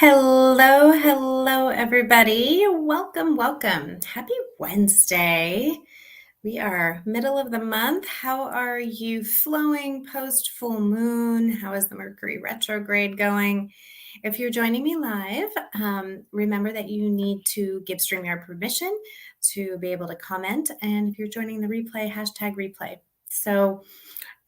Hello, everybody. Welcome. Happy Wednesday. We are middle of the month. How are you flowing post full moon? How is the Mercury retrograde going? If you're joining me live, remember that you need to give StreamYard permission to be able to comment. And if you're joining the replay, hashtag replay. So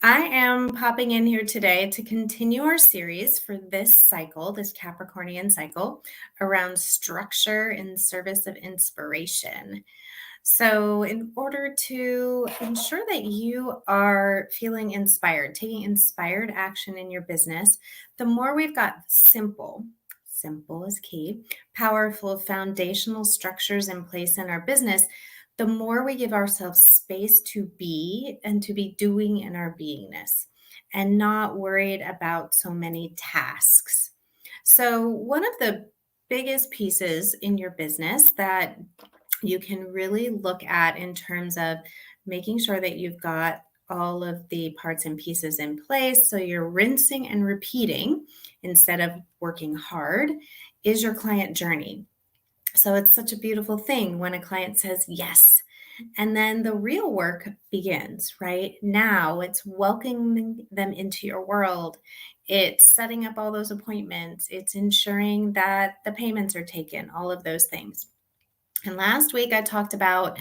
I am popping in here today to continue our series for this cycle, this Capricornian cycle, around structure in service of inspiration. So, in order to ensure that you are feeling inspired, taking inspired action in your business, the more we've got simple is key, powerful foundational structures in place in our business, the more we give ourselves space to be and to be doing in our beingness and not worried about so many tasks. So, one of the biggest pieces in your business that you can really look at in terms of making sure that you've got all of the parts and pieces in place so you're rinsing and repeating instead of working hard is your client journey. So it's such a beautiful thing when a client says yes. And then the real work begins, right? Now it's welcoming them into your world. It's setting up all those appointments. It's ensuring that the payments are taken, all of those things. And last week I talked about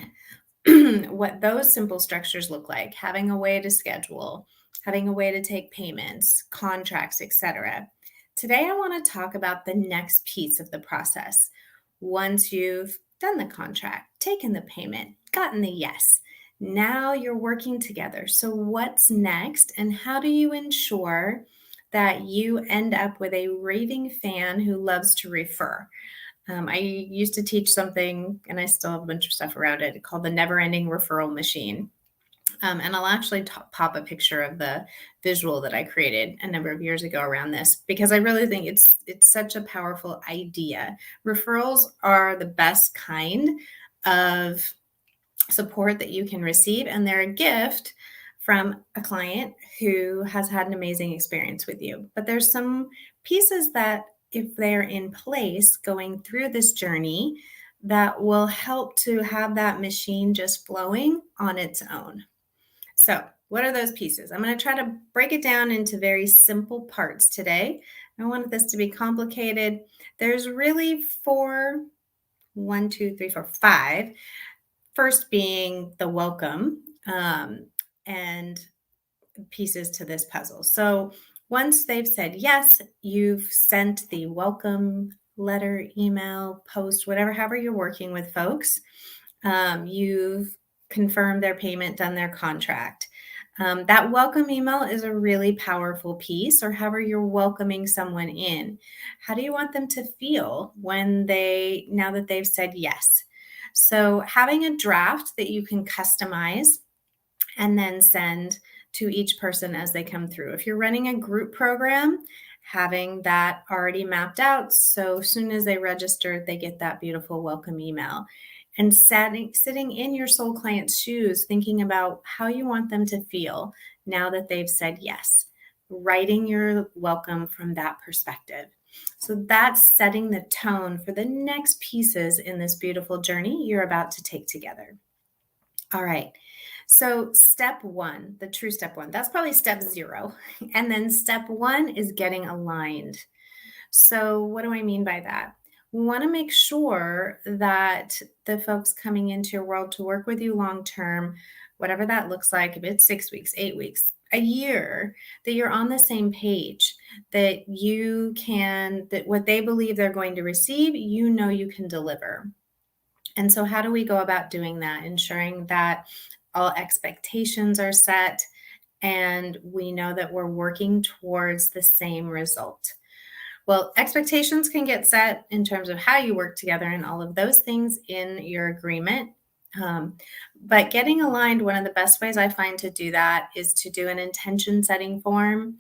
what those simple structures look like, having a way to schedule, having a way to take payments, contracts, etc. Today I want to talk about the next piece of the process. Once you've done the contract, taken the payment, gotten the yes, now you're working together. So what's next and how do you ensure that you end up with a raving fan who loves to refer? I used to teach something, and I still have a bunch of stuff around it, called the never-ending referral machine. And I'll actually pop a picture of the visual that I created a number of years ago around this, because I really think it's such a powerful idea. Referrals are the best kind of support that you can receive, and they're a gift from a client who has had an amazing experience with you. But there's some pieces that, if they're in place going through this journey, that will help to have that machine just flowing on its own. So what are those pieces? I'm going to try to break it down into very simple parts today. I don't want this to be complicated. There's really five. First being the welcome and pieces to this puzzle. So once they've said yes, you've sent the welcome letter, email, post, however you're working with folks. You've confirmed their payment, done their contract. That welcome email is a really powerful piece, or however you're welcoming someone in. How do you want them to feel now that they've said yes? So having a draft that you can customize and then send to each person as they come through. If you're running a group program, having that already mapped out, so as soon as they register, they get that beautiful welcome email. And sitting in your soul client's shoes, thinking about how you want them to feel now that they've said yes, writing your welcome from that perspective. So that's setting the tone for the next pieces in this beautiful journey you're about to take together. All right. So step one, the true step one, that's probably step 0. And then step 1 is getting aligned. So what do I mean by that? We want to make sure that the folks coming into your world to work with you long-term, whatever that looks like, if it's 6 weeks, 8 weeks, a year, that you're on the same page, that what they believe they're going to receive, you can deliver. And so how do we go about doing that? Ensuring that all expectations are set and we know that we're working towards the same result. Well, expectations can get set in terms of how you work together and all of those things in your agreement. But getting aligned, one of the best ways I find to do that is to do an intention setting form,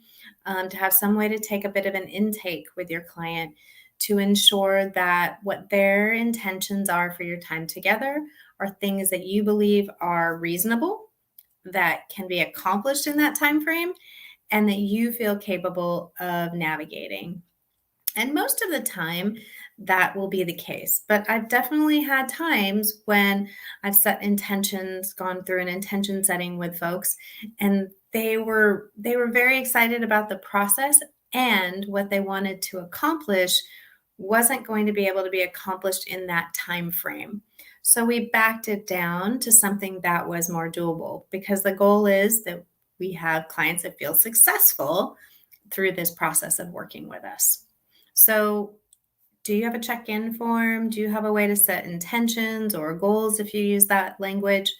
to have some way to take a bit of an intake with your client to ensure that what their intentions are for your time together are things that you believe are reasonable, that can be accomplished in that time frame, and that you feel capable of navigating. And most of the time, that will be the case. But I've definitely had times when I've set intentions, gone through an intention setting with folks, and they were very excited about the process, and what they wanted to accomplish wasn't going to be able to be accomplished in that time frame. So we backed it down to something that was more doable, because the goal is that we have clients that feel successful through this process of working with us. So, do you have a check in form? Do you have a way to set intentions or goals, if you use that language,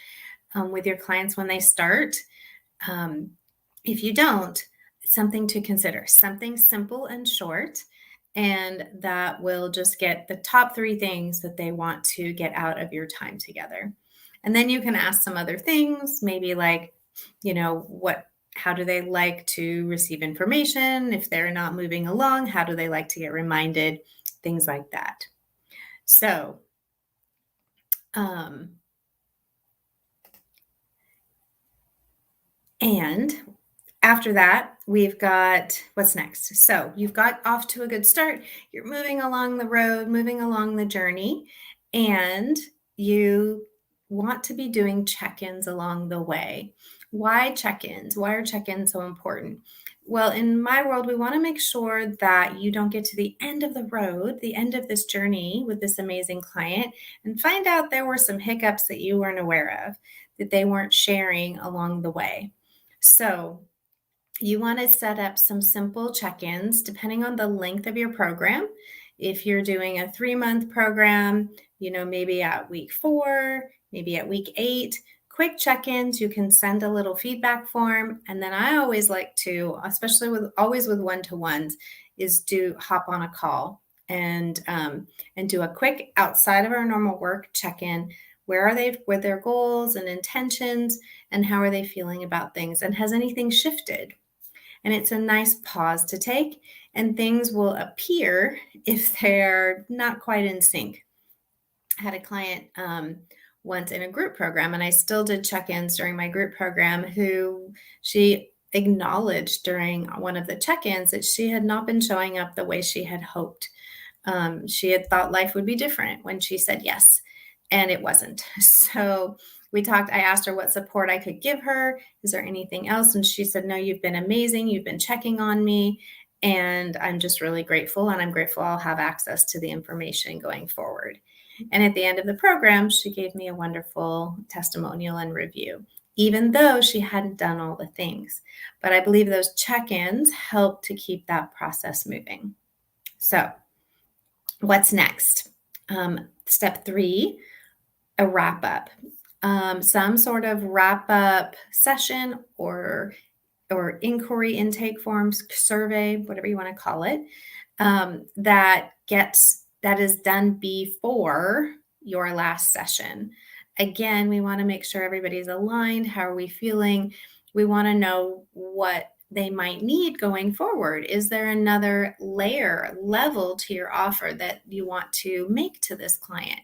with your clients when they start? Um, if you don't, something to consider, something simple and short, and that will just get the top three things that they want to get out of your time together. And then you can ask some other things, maybe like, how do they like to receive information? If they're not moving along, how do they like to get reminded? Things like that. So, and after that, we've got what's next. So you've got off to a good start. You're moving along the road, moving along the journey, and you want to be doing check ins along the way. Why check ins? Why are check ins so important? Well, in my world, we want to make sure that you don't get to the end of the road, the end of this journey with this amazing client, and find out there were some hiccups that you weren't aware of, that they weren't sharing along the way. So, you want to set up some simple check ins depending on the length of your program. If you're doing a 3-month program, maybe at week 4, maybe at week 8, quick check ins. You can send a little feedback form. And then I always like to, especially with one-to-ones, is hop on a call and do a quick outside of our normal work check in. Where are they with their goals and intentions, and how are they feeling about things? And has anything shifted? And it's a nice pause to take, and things will appear if they're not quite in sync. I had a client once in a group program, and I still did check-ins during my group program, who she acknowledged during one of the check-ins that she had not been showing up the way she had hoped. She had thought life would be different when she said yes, and it wasn't. So we talked. I asked her what support I could give her. Is there anything else? And she said, no, you've been amazing. You've been checking on me, and I'm just really grateful. And I'm grateful I'll have access to the information going forward. And at the end of the program, she gave me a wonderful testimonial and review, even though she hadn't done all the things. But I believe those check-ins help to keep that process moving. So what's next? Step 3, a wrap up. Some sort of wrap up session or inquiry intake forms, survey, whatever you want to call it, that is done before your last session. Again, we want to make sure everybody's aligned. How are we feeling? We want to know what they might need going forward. Is there another level to your offer that you want to make to this client?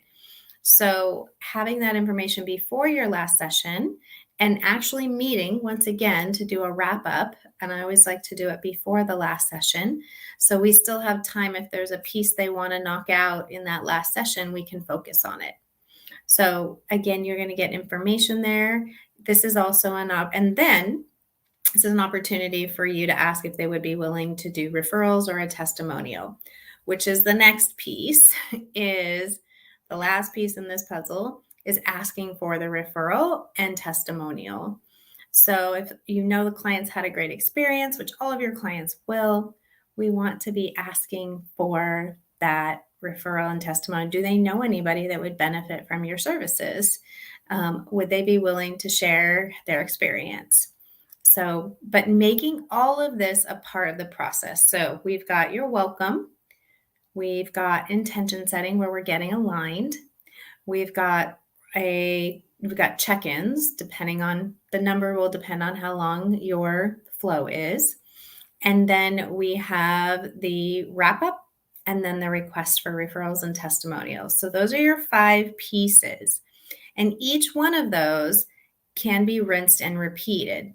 So having that information before your last session, and actually meeting once again to do a wrap up. And I always like to do it before the last session. So we still have time. If there's a piece they want to knock out in that last session, we can focus on it. So again, you're going to get information there. This is also this is an opportunity for you to ask if they would be willing to do referrals or a testimonial, which is the next piece. Is the last piece in this puzzle is asking for the referral and testimonial. So if you know the clients had a great experience, which all of your clients will, we want to be asking for that referral and testimony. Do they know anybody that would benefit from your services? Would they be willing to share their experience? So, but making all of this a part of the process. So we've got your welcome. We've got intention setting where we're getting aligned. We've got check-ins, depending on the number will depend on how long your flow is. And then we have the wrap up, and then the request for referrals and testimonials. So those are your 5 pieces. And each one of those can be rinsed and repeated.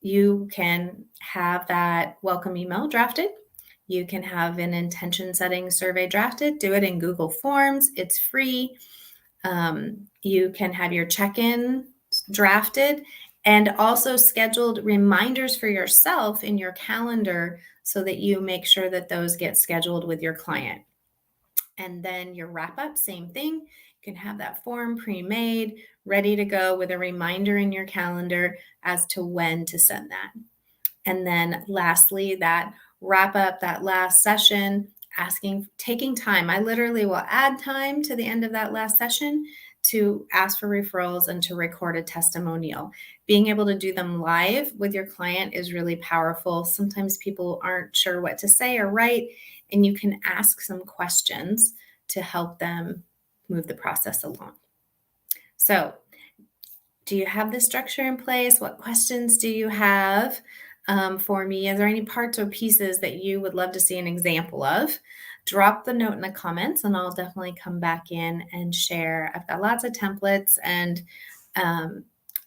You can have that welcome email drafted. You can have an intention setting survey drafted, do it in Google Forms. It's free. You can have your check-in drafted and also scheduled reminders for yourself in your calendar so that you make sure that those get scheduled with your client. And then your wrap up, same thing. You can have that form pre-made, ready to go with a reminder in your calendar as to when to send that. And then lastly, that wrap up, that last session, taking time. I literally will add time to the end of that last session to ask for referrals and to record a testimonial. Being able to do them live with your client is really powerful. Sometimes people aren't sure what to say or write, and you can ask some questions to help them move the process along. So, do you have this structure in place? What questions do you have for me? Is there any parts or pieces that you would love to see an example of? Drop the note in the comments and I'll definitely come back in and share. I've got lots of templates and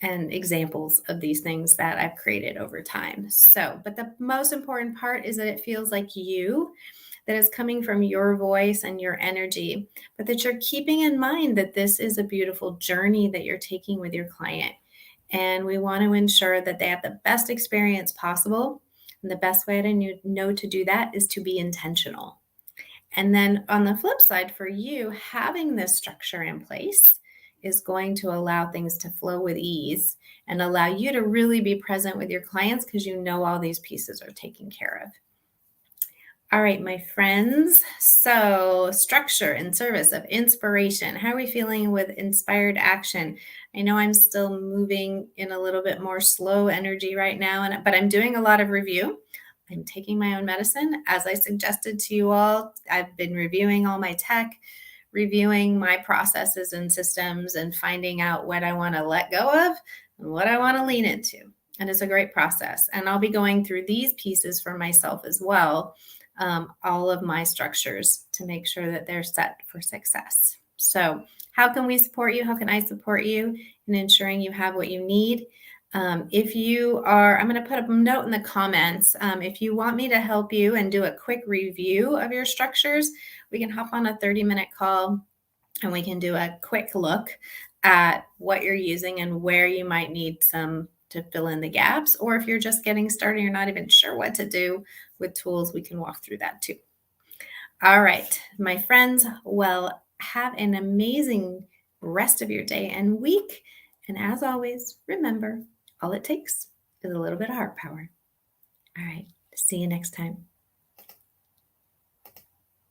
examples of these things that I've created over time. So, but the most important part is that it feels like you, that is coming from your voice and your energy, but that you're keeping in mind that this is a beautiful journey that you're taking with your client. And we want to ensure that they have the best experience possible. And the best way to know to do that is to be intentional. And then on the flip side, for you, having this structure in place is going to allow things to flow with ease and allow you to really be present with your clients because you know all these pieces are taken care of. All right, my friends. So, structure in service of inspiration. How are we feeling with inspired action? I know I'm still moving in a little bit more slow energy right now, but I'm doing a lot of review. I'm taking my own medicine. As I suggested to you all, I've been reviewing all my tech, reviewing my processes and systems, and finding out what I want to let go of and what I want to lean into. And it's a great process. And I'll be going through these pieces for myself as well. All of my structures to make sure that they're set for success. So, how can we support you? How can I support you in ensuring you have what you need? If you are, I'm going to put a note in the comments. If you want me to help you and do a quick review of your structures, we can hop on a 30-minute call and we can do a quick look at what you're using and where you might need some to fill in the gaps. Or if you're just getting started, you're not even sure what to do with tools, we can walk through that too. All right, my friends, well, have an amazing rest of your day and week. And as always, remember, all it takes is a little bit of heart power. All right, see you next time.